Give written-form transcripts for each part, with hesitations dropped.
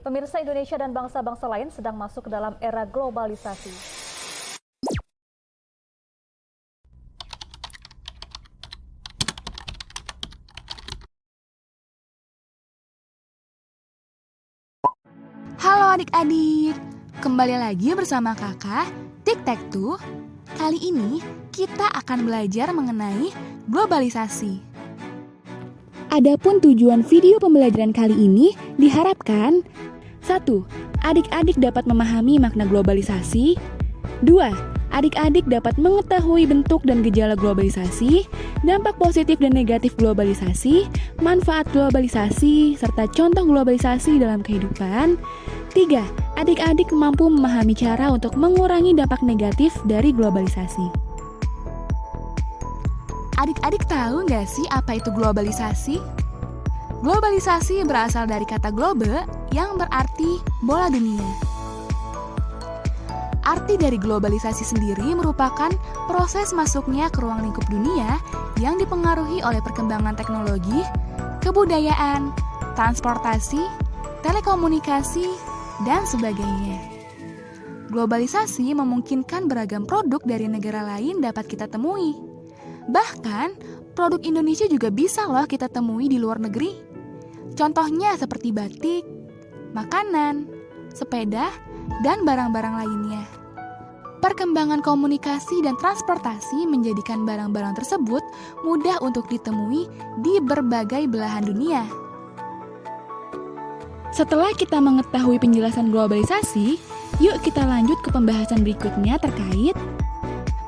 Pemirsa, Indonesia dan bangsa-bangsa lain sedang masuk ke dalam era globalisasi. Halo adik-adik, kembali lagi bersama kakak Tic-Tac-Toe. Kali ini kita akan belajar mengenai globalisasi. Adapun tujuan video pembelajaran kali ini diharapkan 1. Adik-adik dapat memahami makna globalisasi. 2. Adik-adik dapat mengetahui bentuk dan gejala globalisasi, dampak positif dan negatif globalisasi, manfaat globalisasi, serta contoh globalisasi dalam kehidupan. 3. Adik-adik mampu memahami cara untuk mengurangi dampak negatif dari globalisasi. Adik-adik tahu nggak sih apa itu globalisasi? Globalisasi berasal dari kata globe yang berarti bola dunia. Arti dari globalisasi sendiri merupakan proses masuknya ke ruang lingkup dunia yang dipengaruhi oleh perkembangan teknologi, kebudayaan, transportasi, telekomunikasi, dan sebagainya. Globalisasi memungkinkan beragam produk dari negara lain dapat kita temui. Bahkan, produk Indonesia juga bisa loh kita temui di luar negeri. Contohnya seperti batik, makanan, sepeda, dan barang-barang lainnya. Perkembangan komunikasi dan transportasi menjadikan barang-barang tersebut mudah untuk ditemui di berbagai belahan dunia. Setelah kita mengetahui penjelasan globalisasi, yuk kita lanjut ke pembahasan berikutnya terkait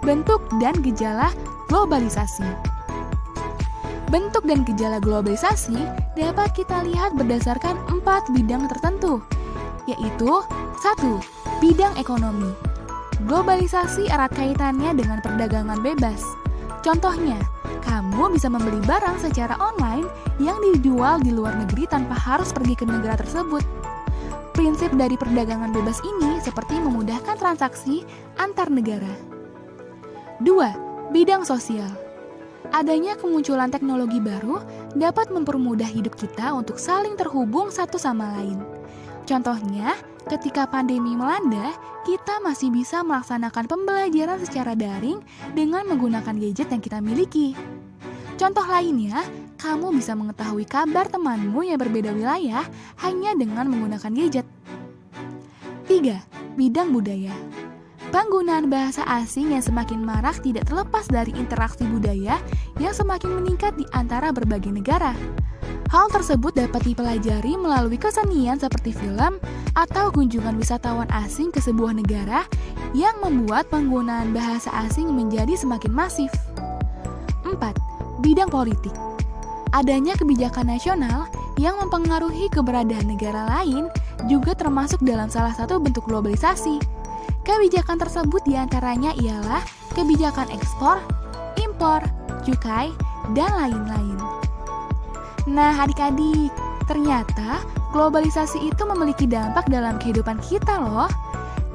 bentuk dan gejala globalisasi. Bentuk dan gejala globalisasi dapat kita lihat berdasarkan 4 bidang tertentu, yaitu 1. Bidang ekonomi. Globalisasi erat kaitannya dengan perdagangan bebas. Contohnya, kamu bisa membeli barang secara online yang dijual di luar negeri tanpa harus pergi ke negara tersebut. Prinsip dari perdagangan bebas ini seperti memudahkan transaksi antar negara. 2. Bidang sosial. Adanya kemunculan teknologi baru dapat mempermudah hidup kita untuk saling terhubung satu sama lain. Contohnya, ketika pandemi melanda, kita masih bisa melaksanakan pembelajaran secara daring dengan menggunakan gadget yang kita miliki. Contoh lainnya, kamu bisa mengetahui kabar temanmu yang berbeda wilayah hanya dengan menggunakan gadget. 3. Bidang budaya. Penggunaan bahasa asing yang semakin marak tidak terlepas dari interaksi budaya yang semakin meningkat di antara berbagai negara. Hal tersebut dapat dipelajari melalui kesenian seperti film atau kunjungan wisatawan asing ke sebuah negara yang membuat penggunaan bahasa asing menjadi semakin masif. 4. Bidang politik. Adanya kebijakan nasional yang mempengaruhi keberadaan negara lain juga termasuk dalam salah satu bentuk globalisasi. Kebijakan tersebut diantaranya ialah kebijakan ekspor, impor, cukai, dan lain-lain. Nah adik-adik, ternyata globalisasi itu memiliki dampak dalam kehidupan kita loh.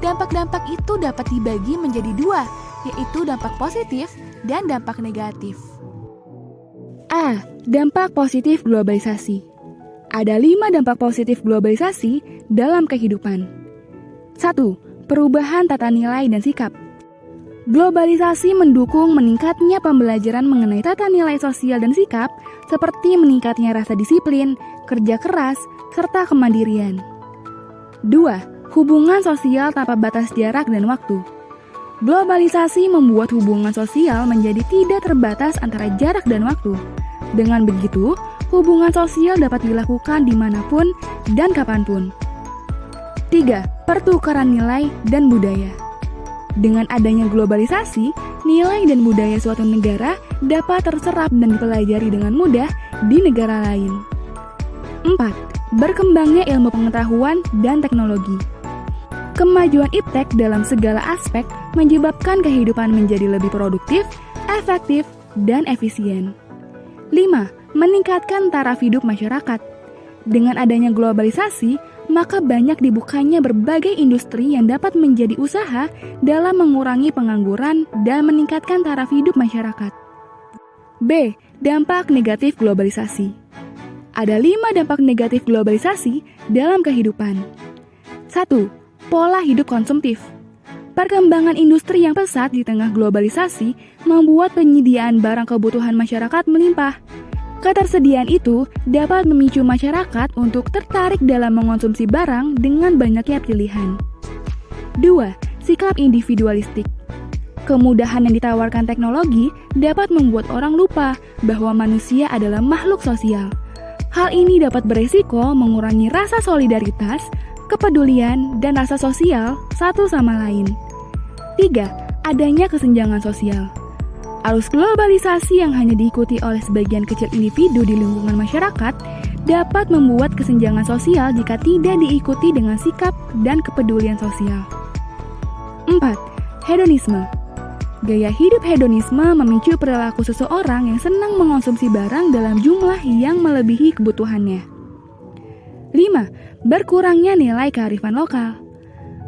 Dampak-dampak itu dapat dibagi menjadi 2, yaitu dampak positif dan dampak negatif. A. Dampak positif globalisasi. Ada 5 dampak positif globalisasi dalam kehidupan. 1. Perubahan tata nilai dan sikap. Globalisasi mendukung meningkatnya pembelajaran mengenai tata nilai sosial dan sikap, seperti meningkatnya rasa disiplin, kerja keras, serta kemandirian. 2. Hubungan sosial tanpa batas jarak dan waktu. Globalisasi membuat hubungan sosial menjadi tidak terbatas antara jarak dan waktu. Dengan begitu, hubungan sosial dapat dilakukan dimanapun dan kapanpun. 3. Pertukaran nilai dan budaya. Dengan adanya globalisasi, nilai dan budaya suatu negara dapat terserap dan dipelajari dengan mudah di negara lain. 4. Berkembangnya ilmu pengetahuan dan teknologi. Kemajuan iptek dalam segala aspek menyebabkan kehidupan menjadi lebih produktif, efektif, dan efisien. 5. Meningkatkan taraf hidup masyarakat. Dengan adanya globalisasi, maka banyak dibukanya berbagai industri yang dapat menjadi usaha dalam mengurangi pengangguran dan meningkatkan taraf hidup masyarakat. B. Dampak negatif globalisasi. ada 5 dampak negatif globalisasi dalam kehidupan. 1. Pola hidup konsumtif. Perkembangan industri yang pesat di tengah globalisasi membuat penyediaan barang kebutuhan masyarakat melimpah. Ketersediaan itu dapat memicu masyarakat untuk tertarik dalam mengonsumsi barang dengan banyaknya pilihan. 2. Sikap individualistik. Kemudahan yang ditawarkan teknologi dapat membuat orang lupa bahwa manusia adalah makhluk sosial. Hal ini dapat beresiko mengurangi rasa solidaritas, kepedulian, dan rasa sosial satu sama lain. 3. Adanya kesenjangan sosial. Arus globalisasi yang hanya diikuti oleh sebagian kecil individu di lingkungan masyarakat dapat membuat kesenjangan sosial jika tidak diikuti dengan sikap dan kepedulian sosial. 4. Hedonisme. Gaya hidup hedonisme memicu perilaku seseorang yang senang mengonsumsi barang dalam jumlah yang melebihi kebutuhannya. 5. Berkurangnya nilai kearifan lokal.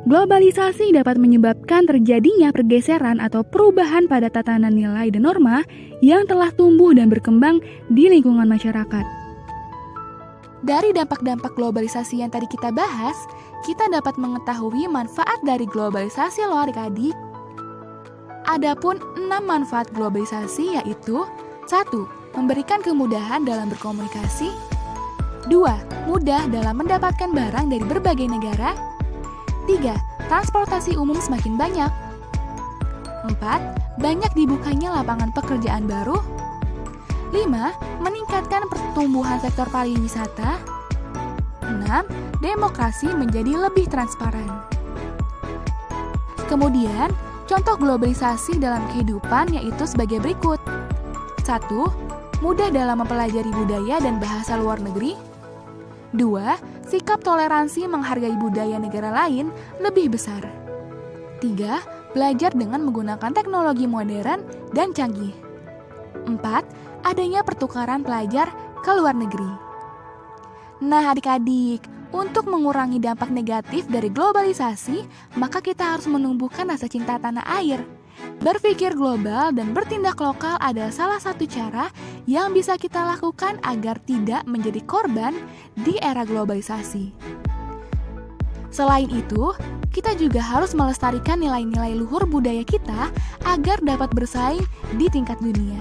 Globalisasi dapat menyebabkan terjadinya pergeseran atau perubahan pada tatanan nilai dan norma yang telah tumbuh dan berkembang di lingkungan masyarakat. Dari dampak-dampak globalisasi yang tadi kita bahas, kita dapat mengetahui manfaat dari globalisasi loh adik-adik. Adapun 6 manfaat globalisasi yaitu 1. Memberikan kemudahan dalam berkomunikasi. 2. Mudah dalam mendapatkan barang dari berbagai negara. 3. Transportasi umum semakin banyak. 4. Banyak dibukanya lapangan pekerjaan baru. 5. Meningkatkan pertumbuhan sektor pariwisata. 6. Demokrasi menjadi lebih transparan. Kemudian, contoh globalisasi dalam kehidupan yaitu sebagai berikut. 1. Mudah dalam mempelajari budaya dan bahasa luar negeri. 2. Sikap toleransi menghargai budaya negara lain lebih besar. 3. Belajar dengan menggunakan teknologi modern dan canggih. 4. Adanya pertukaran pelajar ke luar negeri. Nah adik-adik, untuk mengurangi dampak negatif dari globalisasi, maka kita harus menumbuhkan rasa cinta tanah air. Berpikir global dan bertindak lokal adalah salah satu cara yang bisa kita lakukan agar tidak menjadi korban di era globalisasi. Selain itu, kita juga harus melestarikan nilai-nilai luhur budaya kita agar dapat bersaing di tingkat dunia.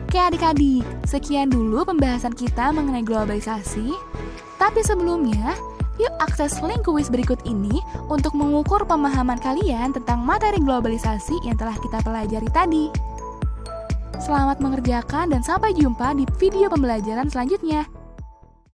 Oke adik-adik, sekian dulu pembahasan kita mengenai globalisasi. Tapi sebelumnya, yuk akses link kuis berikut ini untuk mengukur pemahaman kalian tentang materi globalisasi yang telah kita pelajari tadi. Selamat mengerjakan dan sampai jumpa di video pembelajaran selanjutnya.